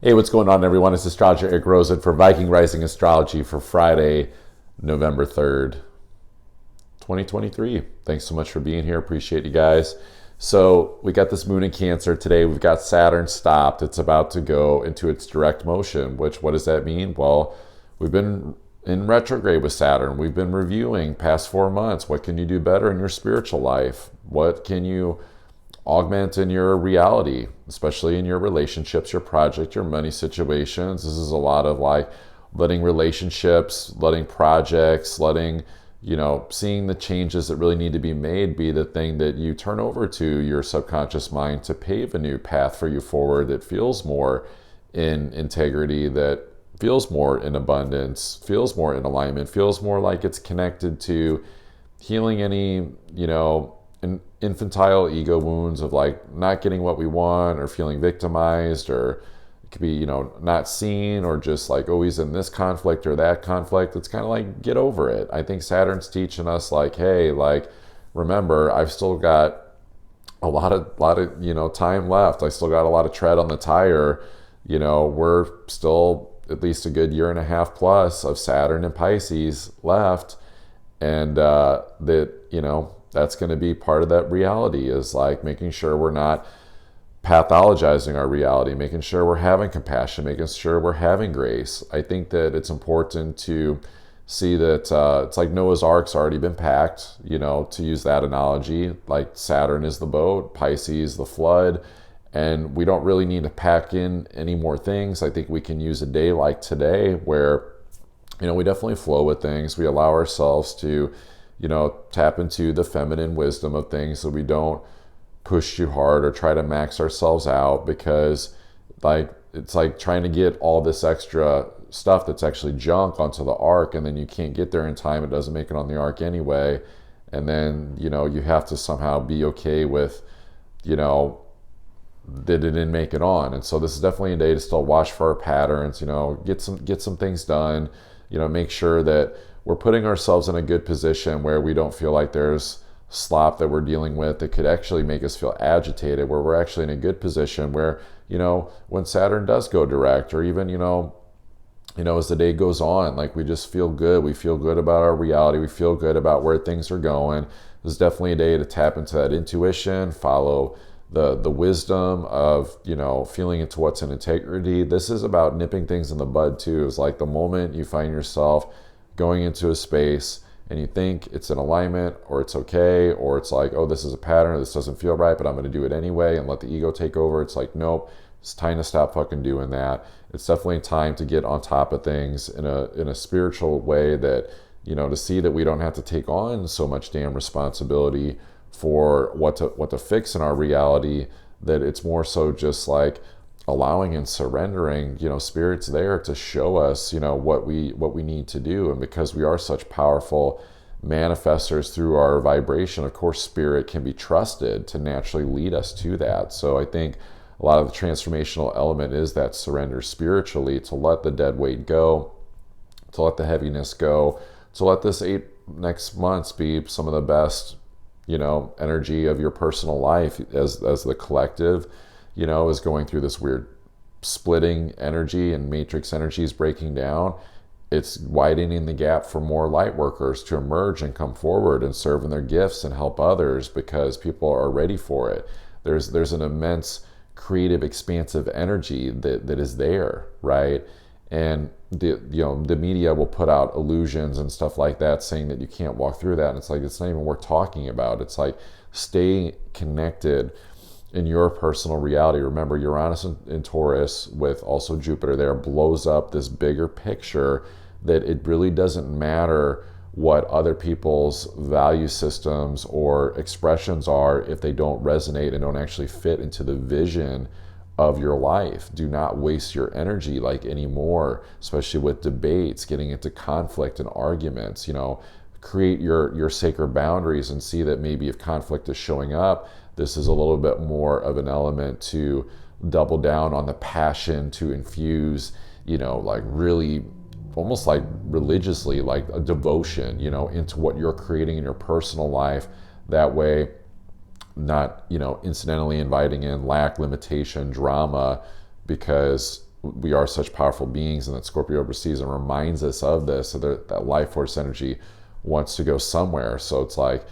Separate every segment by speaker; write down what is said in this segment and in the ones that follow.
Speaker 1: Hey, what's going on, everyone? It's astrologer Eric Rosen for Viking Rising Astrology for Friday, November 3rd, 2023. Thanks so much for being here. Appreciate you guys. So we got this moon in Cancer today. We've got Saturn stopped. It's about to go into its direct motion, which, what does that mean? Well, we've been in retrograde with Saturn. We've been reviewing past 4 months. What can you do better in your spiritual life? What can you augment in your reality, especially in your relationships, your project, your money situations? This is a lot of like letting relationships, letting projects, letting, seeing the changes that really need to be made be the thing that you turn over to your subconscious mind to pave a new path for you forward that feels more in integrity, that feels more in abundance, feels more in alignment, feels more like it's connected to healing any, infantile ego wounds of like not getting what we want or feeling victimized, or it could be, not seen, or just like always in this conflict or that conflict. It's kind of like, get over it. I think Saturn's teaching us like, hey, like, remember, I've still got a lot of time left. I still got a lot of tread on the tire. We're still at least a good year and a half plus of Saturn and Pisces left. And that's going to be part of that reality, is like making sure we're not pathologizing our reality, making sure we're having compassion, making sure we're having grace. I think that it's important to see that it's like Noah's Ark's already been packed, to use that analogy. Like Saturn is the boat, Pisces the flood, and we don't really need to pack in any more things. I think we can use a day like today where, we definitely flow with things. We allow ourselves to tap into the feminine wisdom of things, so we don't push too hard or try to max ourselves out, because it's like trying to get all this extra stuff that's actually junk onto the ark, and then you can't get there in time. It doesn't make it on the ark anyway. And then, you have to somehow be okay with, that it didn't make it on. And so this is definitely a day to still watch for our patterns, get some things done, make sure that we're putting ourselves in a good position where we don't feel like there's slop that we're dealing with that could actually make us feel agitated, where we're actually in a good position where, when Saturn does go direct, or even, as the day goes on, like we just feel good. We feel good about our reality. We feel good about where things are going. This is definitely a day to tap into that intuition, follow the wisdom of, feeling into what's in integrity. This is about nipping things in the bud too. It's like the moment you find yourself going into a space and you think it's in alignment, or it's okay, or it's like, oh, this is a pattern, this doesn't feel right, but I'm going to do it anyway, and let the ego take over. It's like, nope, it's time to stop fucking doing that. It's definitely time to get on top of things in a spiritual way, that, to see that we don't have to take on so much damn responsibility for what to fix in our reality, that it's more so just like allowing and surrendering. Spirit's there to show us, what we need to do. And because we are such powerful manifestors through our vibration, of course Spirit can be trusted to naturally lead us to that. So I think a lot of the transformational element is that surrender spiritually, to let the dead weight go, to let the heaviness go, to let this next months be some of the best energy of your personal life, as the collective is going through this weird splitting energy, and matrix energy is breaking down. It's widening the gap for more light workers to emerge and come forward and serve in their gifts and help others, because people are ready for it. There's an immense creative, expansive energy that is there, right? And the media will put out illusions and stuff like that, saying that you can't walk through that. And it's like, it's not even worth talking about. It's like, stay connected in your personal reality. Remember, Uranus in Taurus, with also Jupiter there, blows up this bigger picture, that it really doesn't matter what other people's value systems or expressions are if they don't resonate and don't actually fit into the vision of your life. Do not waste your energy anymore, especially with debates, getting into conflict and arguments. Create your sacred boundaries, and see that maybe if conflict is showing up, this is a little bit more of an element to double down on the passion, to infuse, really almost like religiously, like a devotion, into what you're creating in your personal life. That way, not, incidentally inviting in lack, limitation, drama, because we are such powerful beings, and that Scorpio oversees and reminds us of this, so that life force energy wants to go somewhere. So it's like,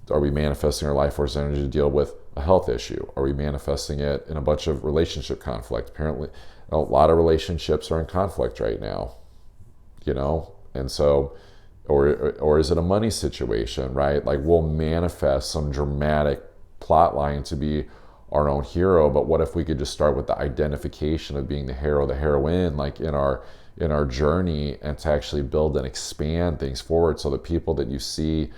Speaker 1: are we manifesting our life force energy to deal with a health issue? Are we manifesting it in a bunch of relationship conflict? Apparently, a lot of relationships are in conflict right now, you know? And so, or is it a money situation, right? Like, we'll manifest some dramatic plot line to be our own hero, but what if we could just start with the identification of being the hero, the heroine, like in our journey, and to actually build and expand things forward, so the people that you see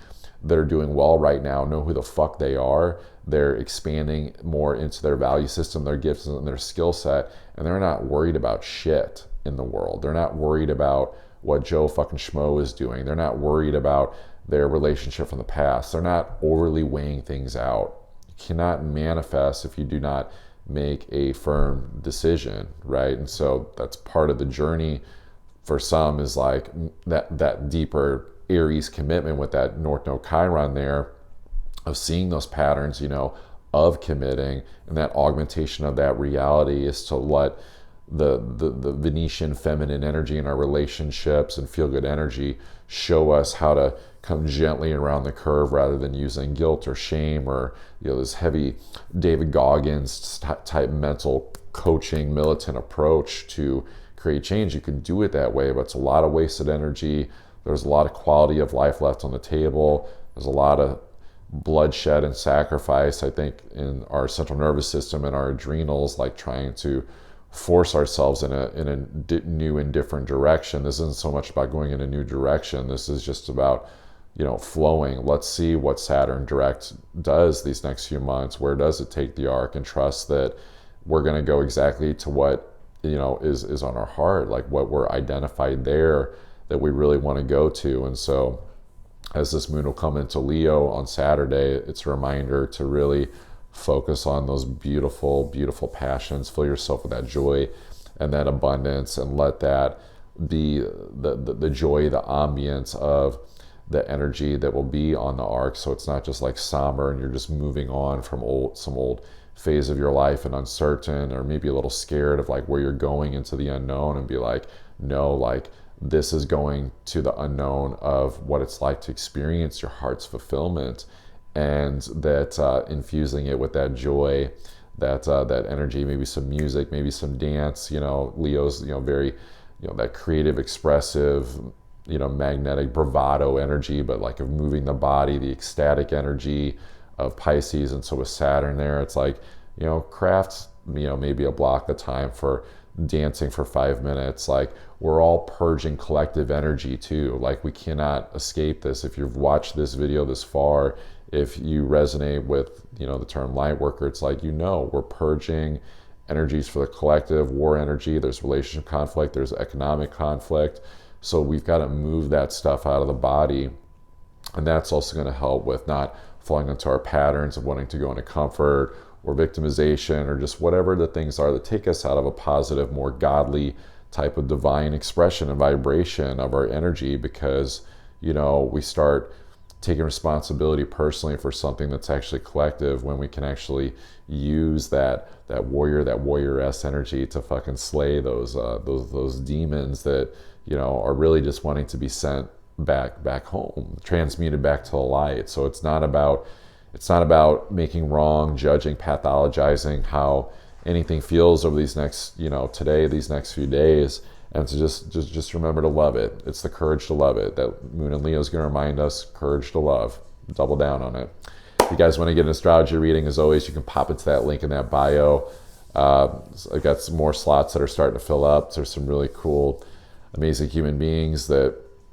Speaker 1: that are doing well right now know who the fuck they are. They're expanding more into their value system, their gifts, and their skill set, and they're not worried about shit in the world. They're not worried about what Joe fucking Schmo is doing. They're not worried about their relationship from the past. They're not overly weighing things out. You cannot manifest if you do not make a firm decision, right? And so that's part of the journey for some, is like that deeper Aries commitment with that North Node Chiron there, of seeing those patterns, you know, of committing, and that augmentation of that reality is to let the Venetian feminine energy in our relationships and feel good energy show us how to come gently around the curve, rather than using guilt or shame, or, you know, this heavy David Goggins type mental coaching militant approach to create change. You can do it that way, but it's a lot of wasted energy. There's a lot of quality of life left on the table. There's a lot of bloodshed and sacrifice, I think, in our central nervous system and our adrenals, like trying to force ourselves in a new and different direction. This isn't so much about going in a new direction. This is just about, you know, flowing. Let's see what Saturn direct does these next few months. Where does it take the arc? And trust that we're going to go exactly to what, you know, is on our heart, like what we're identified there that we really want to go to. And so as this moon will come into Leo on Saturday, it's a reminder to really focus on those beautiful, beautiful passions. Fill yourself with that joy and that abundance, and let that be the joy, the ambience of the energy that will be on the arc. So it's not just like somber and you're just moving on from some old phase of your life and uncertain, or maybe a little scared of like where you're going into the unknown, and be like, no, like, this is going to the unknown of what it's like to experience your heart's fulfillment, and that infusing it with that joy, that energy, maybe some music, maybe some dance. You know, Leo's, you know, very, you know, that creative, expressive, you know, magnetic bravado energy, but like of moving the body, the ecstatic energy of Pisces. And so with Saturn there, it's like, you know, craft, you know, maybe a block of time for dancing for 5 minutes. Like, we're all purging collective energy too. Like, we cannot escape this. If you've watched this video this far, if you resonate with, you know, the term light worker, it's like, you know, we're purging energies for the collective. War energy, there's relationship conflict, there's economic conflict. So we've got to move that stuff out of the body. And that's also going to help with not falling into our patterns of wanting to go into comfort or victimization, or just whatever the things are that take us out of a positive, more godly type of divine expression and vibration of our energy. Because, you know, we start taking responsibility personally for something that's actually collective, when we can actually use that warrior, that warrioress energy to fucking slay those demons that, you know, are really just wanting to be sent back home, transmuted back to the light. So it's not about making wrong, judging, pathologizing how anything feels over these next, you know, today, these next few days, and to just remember to love it. It's the courage to love it. That Moon in Leo is going to remind us, courage to love. Double down on it. If you guys want to get an astrology reading, as always, you can pop into that link in that bio. I've got some more slots that are starting to fill up. There's some really cool, amazing human beings that